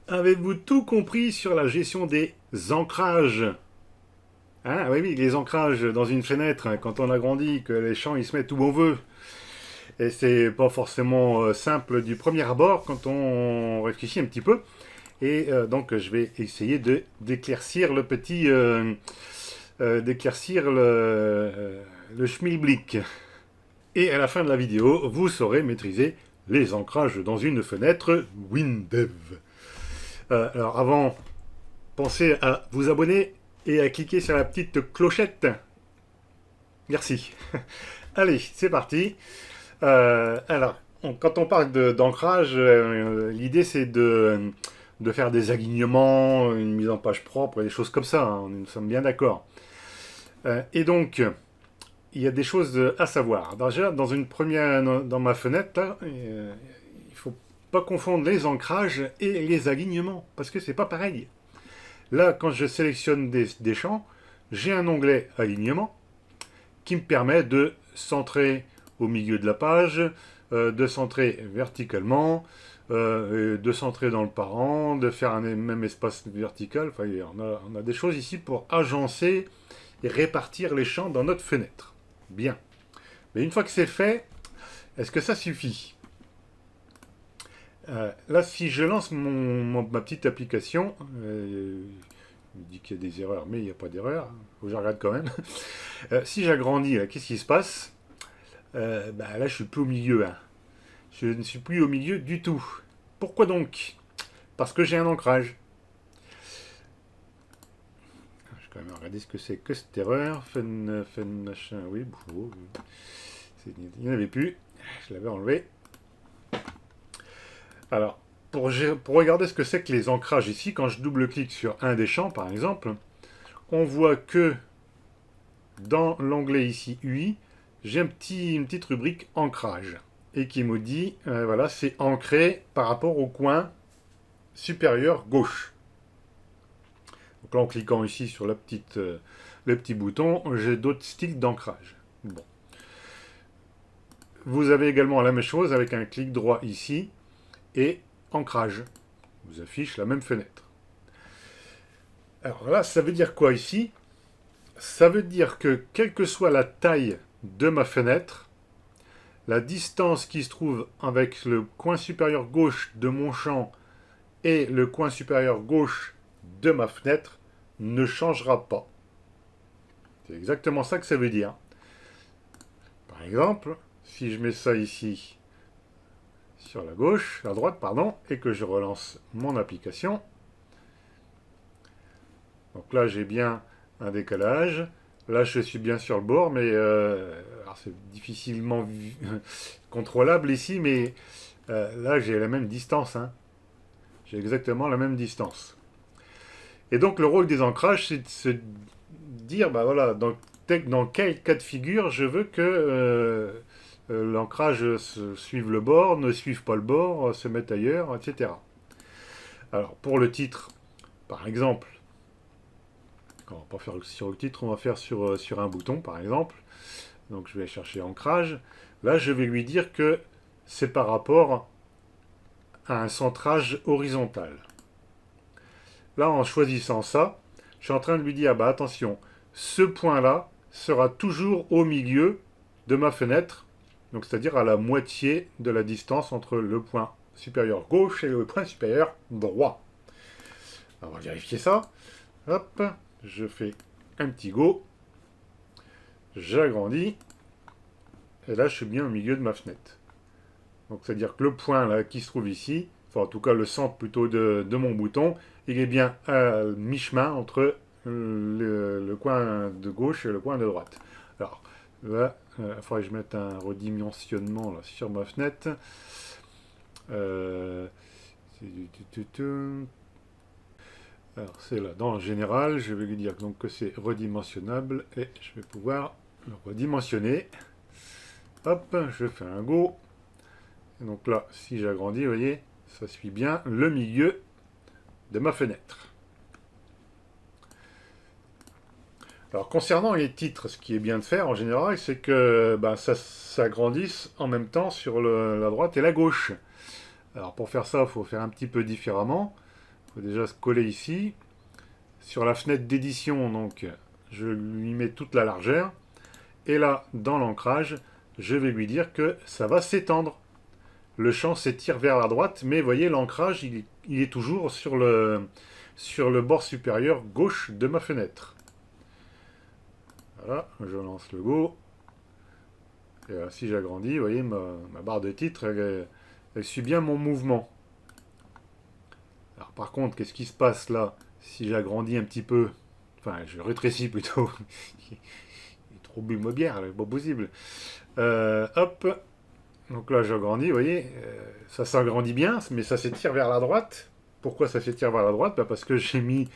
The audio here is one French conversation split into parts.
Avez-vous tout compris sur la gestion des ancrages? Hein, oui, oui, les ancrages dans une fenêtre, hein, quand on agrandit, que les champs ils se mettent où on veut. Et c'est pas forcément simple du premier abord quand on réfléchit un petit peu. Et donc je vais essayer d'éclaircir le petit, d'éclaircir le schmilblick. Et à la fin de la vidéo, vous saurez maîtriser les ancrages dans une fenêtre WinDev. Alors avant, pensez à vous abonner et à cliquer sur la petite clochette. Merci. Allez, c'est parti. Quand on parle d'ancrage, l'idée c'est de faire des alignements, une mise en page propre, des choses comme ça. Hein, nous sommes bien d'accord. Et donc, il y a des choses à savoir. Déjà, dans ma fenêtre, là, il faut pas confondre les ancrages et les alignements, parce que c'est pas pareil. Là, quand je sélectionne des champs, j'ai un onglet alignement qui me permet de centrer au milieu de la page, de centrer verticalement, de centrer dans le parent, de faire un même espace vertical. Enfin, on a des choses ici pour agencer et répartir les champs dans notre fenêtre. Bien. Mais une fois que c'est fait, est-ce que ça suffit? Là, si je lance ma petite application, il me dit qu'il y a des erreurs, mais il n'y a pas d'erreur. Il faut que je regarde quand même. Si j'agrandis, qu'est-ce qui se passe? Là, je suis plus au milieu. Hein. Je ne suis plus au milieu du tout. Pourquoi donc? Parce que j'ai un ancrage. Je vais quand même regarder ce que c'est que cette erreur. Machin, oui. Il n'y en avait plus. Je l'avais enlevé. Alors, pour regarder ce que c'est que les ancrages ici, quand je double-clique sur un des champs, par exemple, on voit que dans l'onglet ici UI, j'ai une petite rubrique ancrage et qui me dit, voilà, c'est ancré par rapport au coin supérieur gauche. Donc là, en cliquant ici sur le petit bouton, j'ai d'autres styles d'ancrage. Bon. Vous avez également la même chose avec un clic droit ici et ancrage. Vous affiche la même fenêtre. Alors là, ça veut dire quoi ici? Ça veut dire que quelle que soit la taille de ma fenêtre, la distance qui se trouve avec le coin supérieur gauche de mon champ et le coin supérieur gauche de ma fenêtre ne changera pas. C'est exactement ça que ça veut dire. Par exemple, si je mets ça ici sur la droite, pardon, et que je relance mon application, donc là j'ai bien un décalage. Là je suis bien sur le bord, mais c'est difficilement contrôlable ici, mais là j'ai la même distance. Hein. J'ai exactement la même distance. Et donc le rôle des ancrages, c'est de se dire, bah voilà, dans quel cas de figure je veux que l'ancrage suive le bord, ne suive pas le bord, se mette ailleurs, etc. Alors pour le titre, par exemple, on va pas faire sur le titre, on va faire sur un bouton, par exemple. Donc je vais chercher ancrage. Là, je vais lui dire que c'est par rapport à un centrage horizontal. Là, en choisissant ça, je suis en train de lui dire, bah attention, ce point-là sera toujours au milieu de ma fenêtre, donc c'est-à-dire à la moitié de la distance entre le point supérieur gauche et le point supérieur droit. Alors, on va vérifier ça. Hop, je fais un petit go, j'agrandis, et là je suis bien au milieu de ma fenêtre. Donc c'est-à-dire que le point là qui se trouve ici, enfin en tout cas le centre plutôt de mon bouton, il est bien à mi-chemin entre le coin de gauche et le coin de droite. Alors là, il faudrait que je mette un redimensionnement là, sur ma fenêtre. Alors c'est là, dans le général, je vais lui dire donc que c'est redimensionnable et je vais pouvoir le redimensionner. Hop, je fais un go. Et donc là, si j'agrandis, vous voyez, ça suit bien le milieu de ma fenêtre. Alors concernant les titres, ce qui est bien de faire en général, c'est que ça s'agrandisse en même temps sur la droite et la gauche. Alors pour faire ça, il faut faire un petit peu différemment. faut déjà se coller ici. Sur la fenêtre d'édition, donc, je lui mets toute la largeur. Et là, dans l'ancrage, je vais lui dire que ça va s'étendre. Le champ s'étire vers la droite, mais vous voyez, l'ancrage, il est toujours sur le bord supérieur gauche de ma fenêtre. Voilà, je lance le go. Et là, si j'agrandis, vous voyez, ma barre de titre, elle suit bien mon mouvement. Alors par contre, qu'est-ce qui se passe là si j'agrandis un petit peu? Enfin, je rétrécis plutôt. Il est trop bu ma bière, c'est pas possible. Hop. Donc là, j'agrandis, vous voyez, ça s'agrandit bien, mais ça s'étire vers la droite. Pourquoi ça s'étire vers la droite? Bah, parce que j'ai mis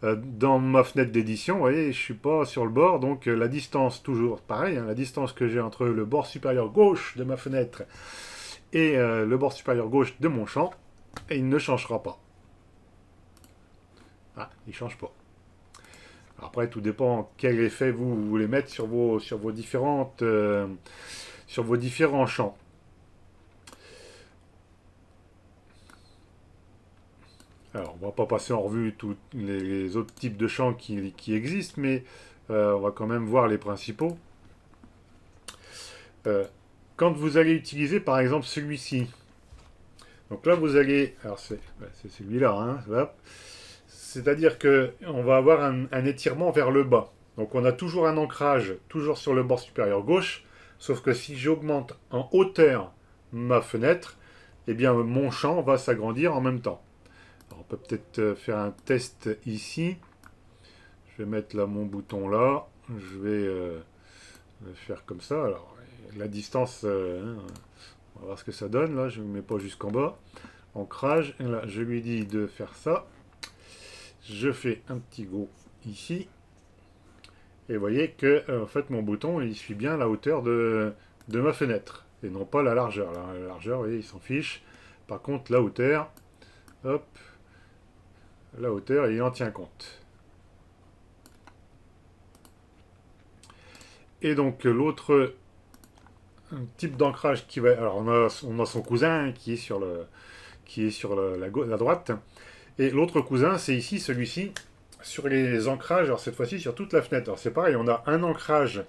dans ma fenêtre d'édition, vous voyez, je suis pas sur le bord, donc la distance, toujours pareil, hein, la distance que j'ai entre le bord supérieur gauche de ma fenêtre et le bord supérieur gauche de mon champ, et il ne changera pas. Ah, il ne change pas. Après, tout dépend quel effet vous voulez mettre sur vos différents champs. Alors, on va pas passer en revue tous les autres types de champs qui existent, mais on va quand même voir les principaux. Quand vous allez utiliser, par exemple, celui-ci, donc là, vous allez... Alors, c'est celui-là, hein, c'est-à-dire qu'on va avoir un étirement vers le bas. Donc, on a toujours un ancrage, toujours sur le bord supérieur gauche, sauf que si j'augmente en hauteur ma fenêtre, eh bien, mon champ va s'agrandir en même temps. Alors, on peut peut-être faire un test ici. Je vais mettre là mon bouton là. Je vais faire comme ça. Alors, la distance, on va voir ce que ça donne. Là, je ne mets pas jusqu'en bas. Ancrage. Et là, je lui dis de faire ça. Je fais un petit go ici. Et vous voyez que en fait, mon bouton, il suit bien la hauteur de ma fenêtre. Et non pas la largeur. La largeur, vous voyez, il s'en fiche. Par contre, la hauteur, hop, la hauteur, il en tient compte. Et donc l'autre type d'ancrage qui va... Alors on a son cousin qui est sur, la droite. Et l'autre cousin, c'est ici, celui-ci, sur les ancrages, alors cette fois-ci sur toute la fenêtre. Alors c'est pareil, on a un ancrage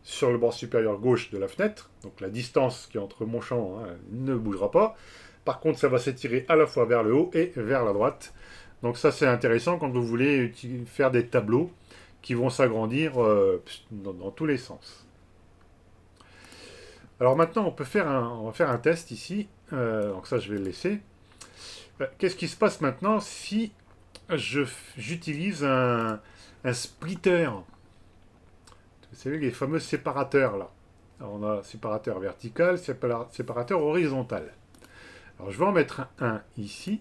sur le bord supérieur gauche de la fenêtre. Donc la distance qui est entre mon champ ne bougera pas. Par contre, ça va s'étirer à la fois vers le haut et vers la droite. Donc ça, c'est intéressant quand vous voulez faire des tableaux qui vont s'agrandir dans tous les sens. Alors maintenant, on va faire un test ici. Donc ça, je vais le laisser. Qu'est-ce qui se passe maintenant si j'utilise un splitter? Vous savez, les fameux séparateurs là. Alors, on a séparateur vertical, séparateur horizontal. Alors je vais en mettre un ici.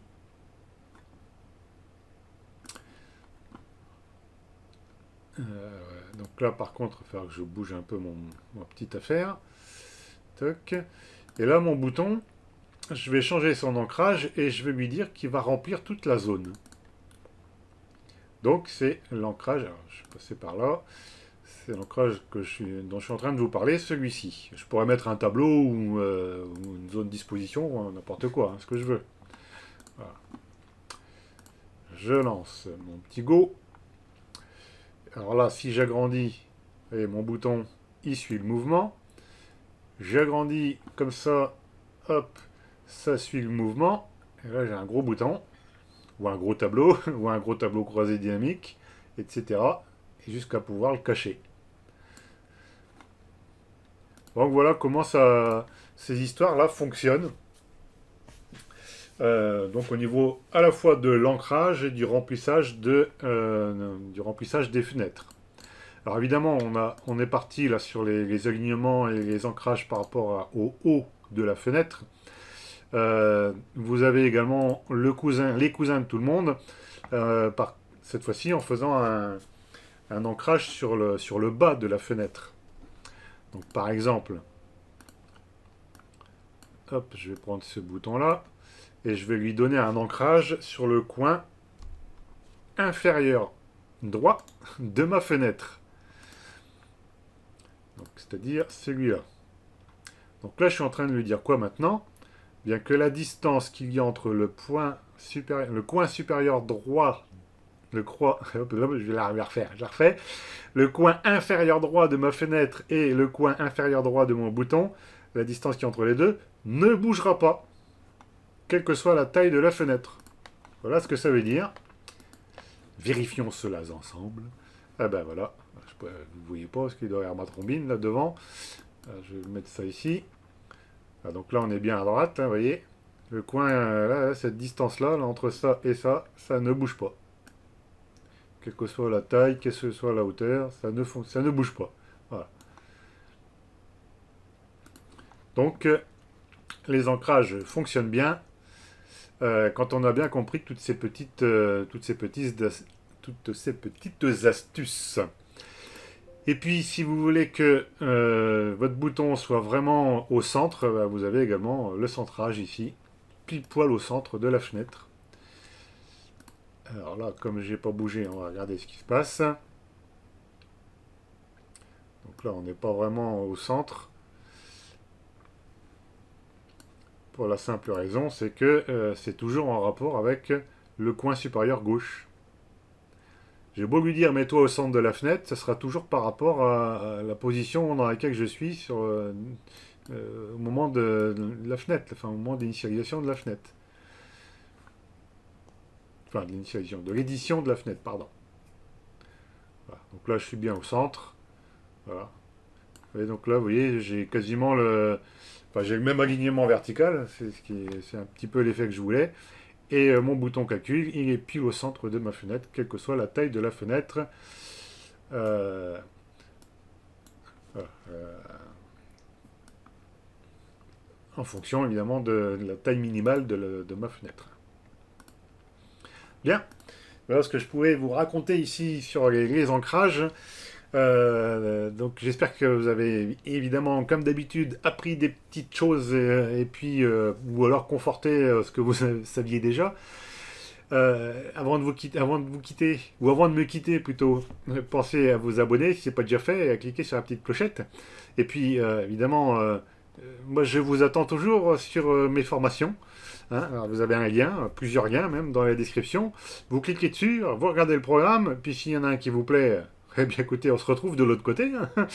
Donc là, par contre, il va falloir que je bouge un peu ma petite affaire. Toc. Et là, mon bouton, je vais changer son ancrage et je vais lui dire qu'il va remplir toute la zone. Donc, c'est l'ancrage. Alors, je vais passer par là. C'est l'ancrage dont je suis en train de vous parler, celui-ci. Je pourrais mettre un tableau ou une zone disposition, ou n'importe quoi, hein, ce que je veux. Voilà. Je lance mon petit go. Alors là, si j'agrandis, et mon bouton, il suit le mouvement. J'agrandis comme ça, hop, ça suit le mouvement. Et là, j'ai un gros bouton, ou un gros tableau, ou un gros tableau croisé dynamique, etc. Et jusqu'à pouvoir le cacher. Donc voilà comment ces histoires-là fonctionnent. Donc au niveau à la fois de l'ancrage et du remplissage des fenêtres. Alors évidemment, on est parti là sur les alignements et les ancrages par rapport au haut de la fenêtre. Vous avez également les cousins de tout le monde, cette fois-ci en faisant un ancrage sur le bas de la fenêtre. Donc par exemple, hop, je vais prendre ce bouton-là et je vais lui donner un ancrage sur le coin inférieur droit de ma fenêtre. Donc c'est-à-dire celui-là. Donc là, je suis en train de lui dire quoi maintenant? Bien que la distance qu'il y a entre le point le coin supérieur droit, je vais la refaire, je la refais. Le coin inférieur droit de ma fenêtre et le coin inférieur droit de mon bouton, la distance qui est entre les deux, ne bougera pas, quelle que soit la taille de la fenêtre. Voilà ce que ça veut dire. Vérifions cela ensemble. Ah ben voilà, vous ne voyez pas parce qu'il doit y avoir ma trombine là devant. Je vais mettre ça ici. Donc là on est bien à droite, vous voyez. Le coin, là, cette distance-là, entre ça et ça ne bouge pas. Quelle que soit la taille, quelle que soit la hauteur, ça ne bouge pas. Voilà. Donc, les ancrages fonctionnent bien quand on a bien compris toutes ces petites astuces. Et puis, si vous voulez que votre bouton soit vraiment au centre, vous avez également le centrage ici, pile poil au centre de la fenêtre. Alors là, comme j'ai pas bougé, on va regarder ce qui se passe. Donc là, on n'est pas vraiment au centre. Pour la simple raison, c'est que c'est toujours en rapport avec le coin supérieur gauche. J'ai beau lui dire mets-toi au centre de la fenêtre, ça sera toujours par rapport à la position dans laquelle je suis au moment de la fenêtre, enfin au moment d'initialisation de la fenêtre. Enfin, de l'initialisation, de l'édition de la fenêtre, pardon. Voilà. Donc là, je suis bien au centre. Voilà. Et donc là, vous voyez, j'ai quasiment j'ai le même alignement vertical, c'est un petit peu l'effet que je voulais. Et mon bouton calcul, il est pile au centre de ma fenêtre, quelle que soit la taille de la fenêtre. En fonction, évidemment, de la taille minimale de ma fenêtre. Bien. Voilà ce que je pouvais vous raconter ici sur les ancrages. Donc j'espère que vous avez évidemment, comme d'habitude, appris des petites choses et puis ou alors conforté ce que vous saviez déjà. Avant de vous quitter, ou avant de me quitter plutôt, pensez à vous abonner si ce n'est pas déjà fait, et à cliquer sur la petite clochette. Et puis évidemment, moi je vous attends toujours sur mes formations. Hein, alors vous avez un lien, plusieurs liens même dans la description. Vous cliquez dessus, vous regardez le programme, puis s'il y en a un qui vous plaît, eh bien écoutez, on se retrouve de l'autre côté. Hein.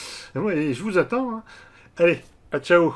Et je vous attends. Hein. Allez, à ciao.